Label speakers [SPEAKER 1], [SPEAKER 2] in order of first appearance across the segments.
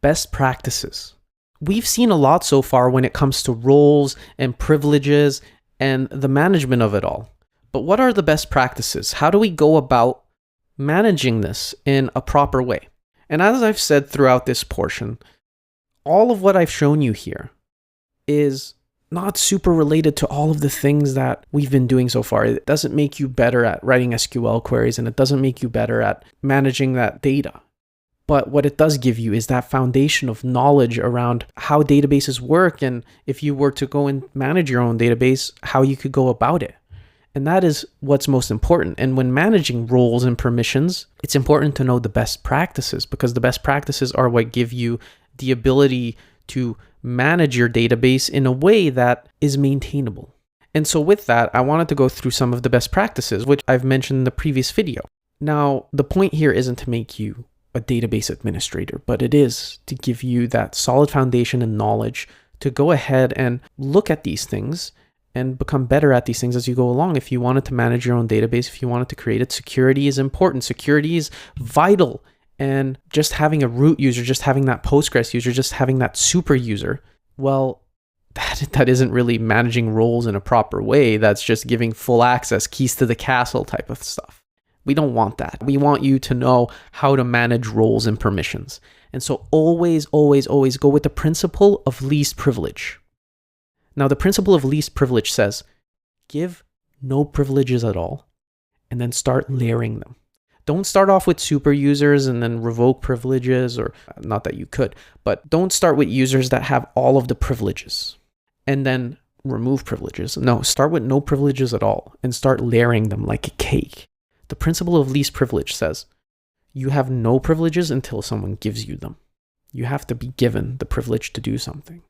[SPEAKER 1] best practices. We've seen a lot so far when it comes to roles and privileges and the management of it all. But what are the best practices? How do we go about managing this in a proper way? And as I've said throughout this portion, all of what I've shown you here is not super related to all of the things that we've been doing so far. It doesn't make you better at writing SQL queries, and it doesn't make you better at managing that data. But what it does give you is that foundation of knowledge around how databases work, and if you were to go and manage your own database, how you could go about it. And that is what's most important. And when managing roles and permissions, it's important to know the best practices, because the best practices are what give you the ability to manage your database in a way that is maintainable. And so with that, I wanted to go through some of the best practices, which I've mentioned in the previous video. Now, the point here isn't to make you a database administrator, but it is to give you that solid foundation and knowledge to go ahead and look at these things and become better at these things as you go along. If you wanted to manage your own database, if you wanted to create it, security is important. Security is vital. And just having a root user, just having that Postgres user, just having that super user, well, that isn't really managing roles in a proper way. That's just giving full access, keys to the castle type of stuff. We don't want that. We want you to know how to manage roles and permissions. And so always, always, always go with the principle of least privilege. Now, the principle of least privilege says, give no privileges at all, and then start layering them. Don't start off with super users and then revoke privileges, or not that you could, but don't start with users that have all of the privileges and then remove privileges. No, start with no privileges at all and start layering them like a cake. The principle of least privilege says you have no privileges until someone gives you them. You have to be given the privilege to do something.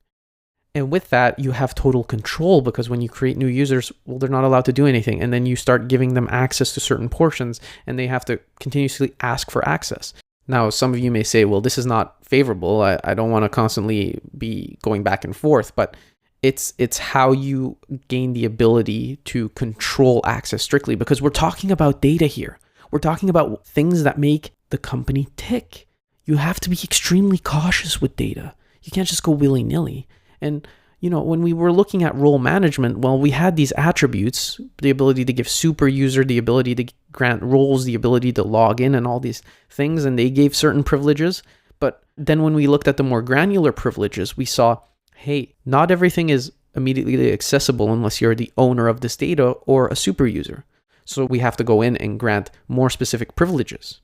[SPEAKER 1] And with that, you have total control, because when you create new users, well, they're not allowed to do anything. And then you start giving them access to certain portions, and they have to continuously ask for access. Now, some of you may say, well, this is not favorable. I don't want to constantly be going back and forth, but it's how you gain the ability to control access strictly, because we're talking about data here. We're talking about things that make the company tick. You have to be extremely cautious with data. You can't just go willy-nilly. And, when we were looking at role management, well, we had these attributes, the ability to give super user, the ability to grant roles, the ability to log in and all these things, and they gave certain privileges. But then when we looked at the more granular privileges, we saw, hey, not everything is immediately accessible unless you're the owner of this data or a super user. So we have to go in and grant more specific privileges.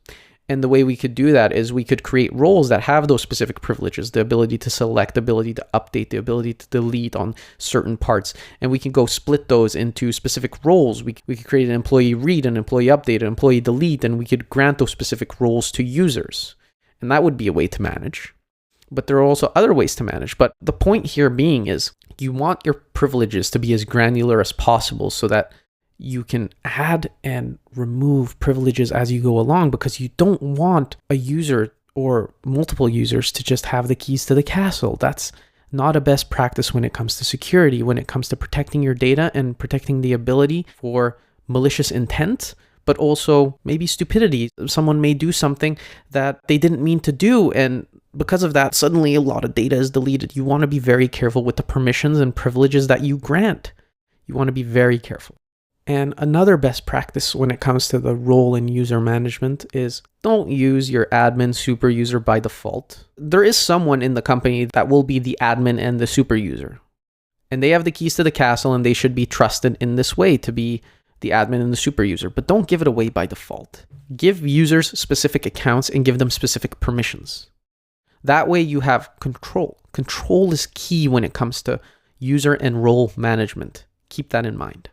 [SPEAKER 1] And the way we could do that is we could create roles that have those specific privileges, the ability to select, the ability to update, the ability to delete on certain parts. And we can go split those into specific roles. We could create an employee read, an employee update, an employee delete, and we could grant those specific roles to users. And that would be a way to manage. But there are also other ways to manage. But the point here being is you want your privileges to be as granular as possible so that you can add and remove privileges as you go along, because you don't want a user or multiple users to just have the keys to the castle. That's not a best practice when it comes to security, when it comes to protecting your data and protecting the ability for malicious intent, but also maybe stupidity. Someone may do something that they didn't mean to do, and because of that, suddenly a lot of data is deleted. You want to be very careful with the permissions and privileges that you grant. You want to be very careful. And another best practice when it comes to the role in user management is don't use your admin super user by default. There is someone in the company that will be the admin and the super user. And they have the keys to the castle, and they should be trusted in this way to be the admin and the super user. But don't give it away by default. Give users specific accounts and give them specific permissions. That way you have control. Control is key when it comes to user and role management. Keep that in mind.